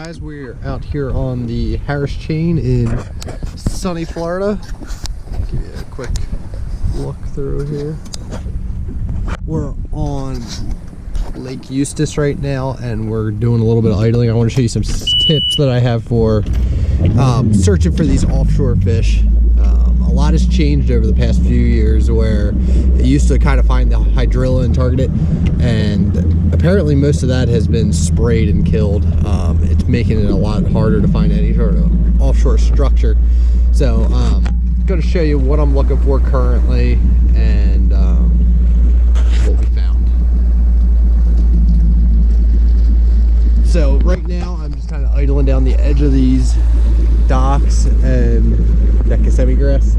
guys, we're out here on the Harris chain in sunny Florida. Give you a quick look through here. We're on Lake Eustis right now, and we're doing a little bit of idling. I want to show you some tips that I have for searching for these offshore fish. A lot has changed over the past few years, where it used to kind of find the hydrilla and target it, and apparently most of that has been sprayed and killed. It's making it a lot harder to find any sort of offshore structure. So I'm going to show you what I'm looking for currently and what we found. So right now I'm just kind of idling down the edge of these docks and that Kissimmee grass.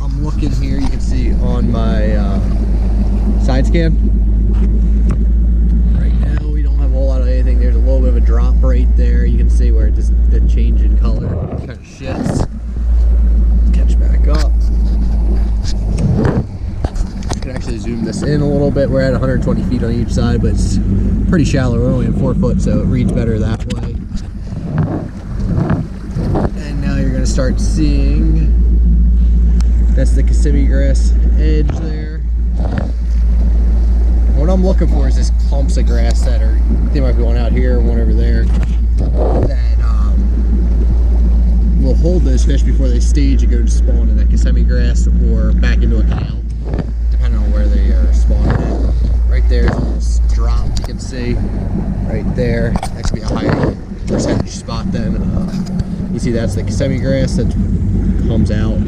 I'm looking here, you can see on my side scan. Right now we don't have a whole lot of anything. There's a little bit of a drop right there. You can see where it just the change in color kind of shifts. Catch back up. I can actually zoom this in a little bit. We're at 120 feet on each side, but it's pretty shallow. We're only at 4 foot, so it reads better that way. And now you're going to start seeing, that's the Kissimmee grass edge there. What I'm looking for is this clumps of grass that are, they might be one out here, one over there, that will hold those fish before they stage and go to spawn in that Kissimmee grass or back into a canal, depending on where they are spawning at. Right there's a little drop you can see right there. That could be a higher percentage spot then. You see that's the Kissimmee grass that comes out.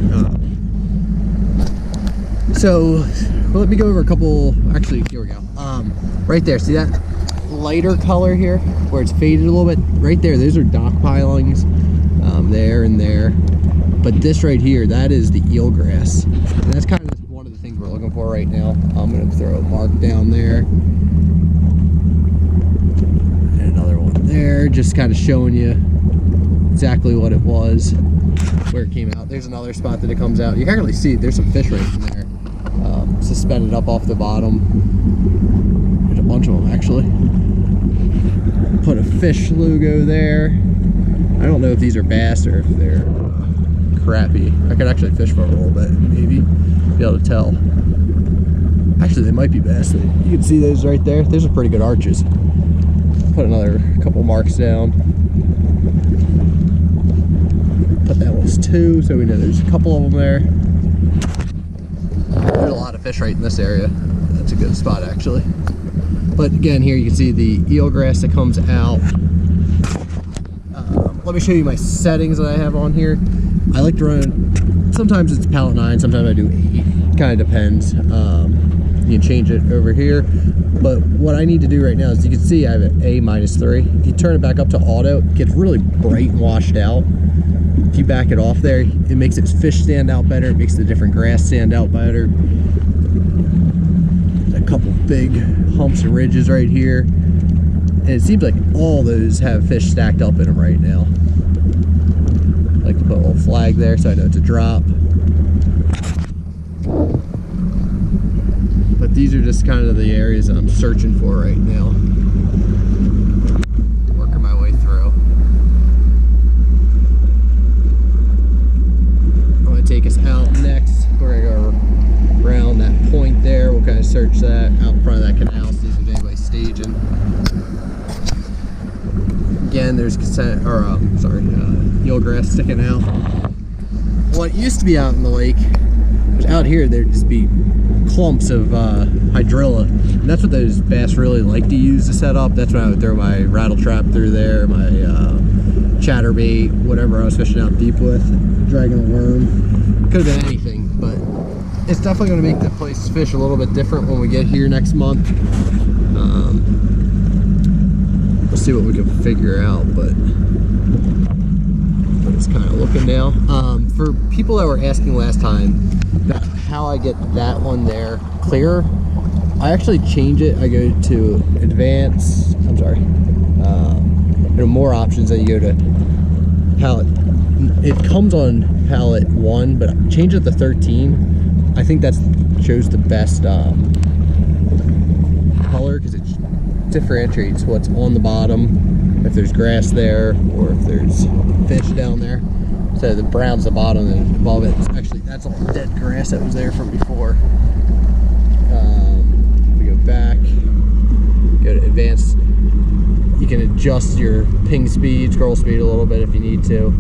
So let me go over a couple, actually here we go. Right there, see that lighter color here where it's faded a little bit? Right there, those are dock pilings, there and there. But this right here, that is the eelgrass. And that's kind of one of the things we're looking for right now. I'm gonna throw a mark down there. And another one there, just kind of showing you exactly what it was, where it came out. There's another spot that it comes out. You can't really see it. There's some fish right in there, suspended up off the bottom. There's a bunch of them actually. Put a fish logo there. I don't know if these are bass or if they're crappie. I could actually fish for a little bit, maybe be able to tell. Actually, they might be bass. You can see those right there. Those are pretty good arches. Put another couple marks down. Put that was 2, so we know there's a couple of them there. There's a lot of fish right in this area. That's a good spot actually. But again, here you can see the eelgrass that comes out. Let me show you my settings that I have on here. I like to run, sometimes it's pallet 9, sometimes I do 8. Kind of depends. You can change it over here. But what I need to do right now is, you can see I have an A-3. If you turn it back up to auto, it gets really bright and washed out. If you back it off there, it makes its fish stand out better. It makes the different grass stand out better. A couple big humps and ridges right here. And it seems like all those have fish stacked up in them right now. I like to put a little flag there so I know it's a drop. But these are just kind of the areas that I'm searching for right now. Working my way through. I'm going to take us out next. We're going to go around that point there. We'll kind of search that out in front of that canal, see if there's anybody staging. Again, there's eelgrass sticking out. What used to be out in the lake, out here there'd just be clumps of hydrilla, and that's what those bass really like to use to set up. That's when I would throw my rattle trap through there, my chatterbait, whatever I was fishing out deep with, dragging a worm. Could have been anything, but it's definitely going to make the place fish a little bit different when we get here next month. We'll see what we can figure out, but it's kind of looking now. For people that were asking last time how I get that one there clearer, I actually change it. I go to advanced, more options, then you go to palette. It comes on palette 1, but I change it to 13. I think that shows the best color, because it differentiates what's on the bottom if there's grass there or if there's fish down there. So the brown's the bottom, and above it, actually that's all dead grass that was there from before. We go back, go to advanced. You can adjust your ping speed, scroll speed a little bit if you need to.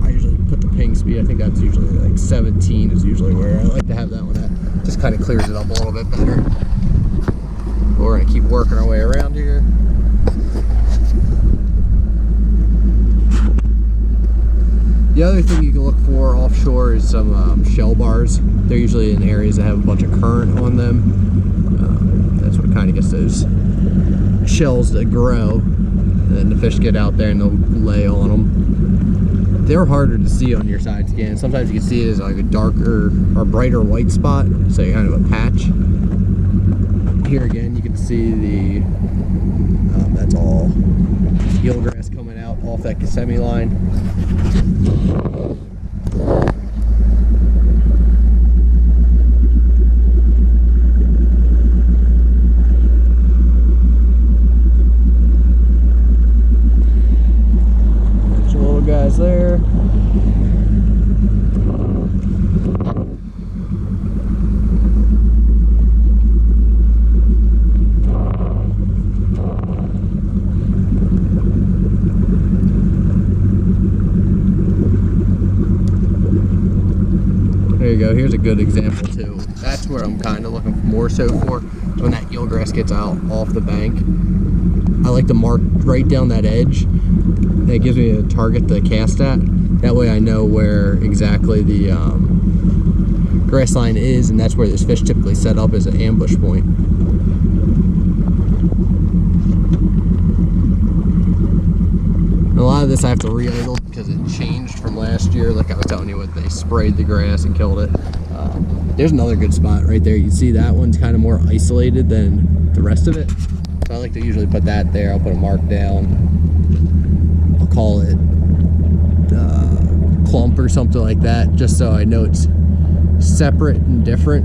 I usually put the ping speed, I think that's usually like 17 is usually where I like to have that one at. Just kind of clears it up a little bit better. We're gonna keep working our way around here. The other thing you can look for offshore is some shell bars. They're usually in areas that have a bunch of current on them. That's what kind of gets those shells to grow, and then the fish get out there and they'll lay on them. They're harder to see on your side scan. Sometimes you can see it as like a darker or brighter white spot, so kind of a patch. Here again, you can see the that's all eelgrass coming out off that Kissimmee line. Bunch of little guys there. There you go, here's a good example too. That's where I'm kind of looking more so for, when that eelgrass gets out off the bank. I like to mark right down that edge. That gives me a target to cast at. That way I know where exactly the grass line is, and that's where this fish typically set up as an ambush point. And a lot of this I have to re-idle because it changed from last year. Like I was telling you, they sprayed the grass and killed it. There's another good spot right there. You see that one's kind of more isolated than the rest of it. So I like to usually put that there. I'll put a mark down. I'll call it clump or something like that, just so I know it's separate and different.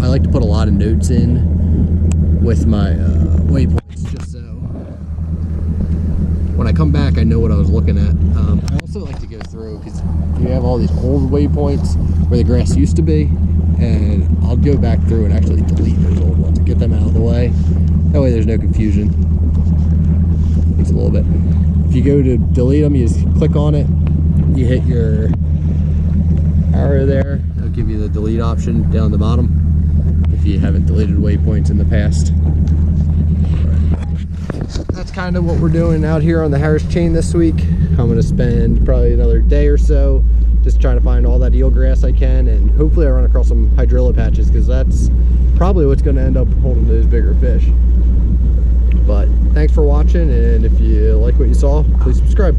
I like to put a lot of notes in with my waypoints, just so when I come back I know what I was looking at. I also like to go through, because you have all these old waypoints where the grass used to be, and I'll go back through and actually delete those old ones and get them out of the way. That way there's no confusion. Takes a little bit. If you go to delete them, you just click on it, you hit your arrow there, it'll give you the delete option down the bottom if you haven't deleted waypoints in the past. That's kind of what we're doing out here on the Harris chain this week. I'm going to spend probably another day or so just trying to find all that eelgrass I can, and hopefully I run across some hydrilla patches, because that's probably what's going to end up holding those bigger fish. But thanks for watching, and if you like what you saw, please subscribe.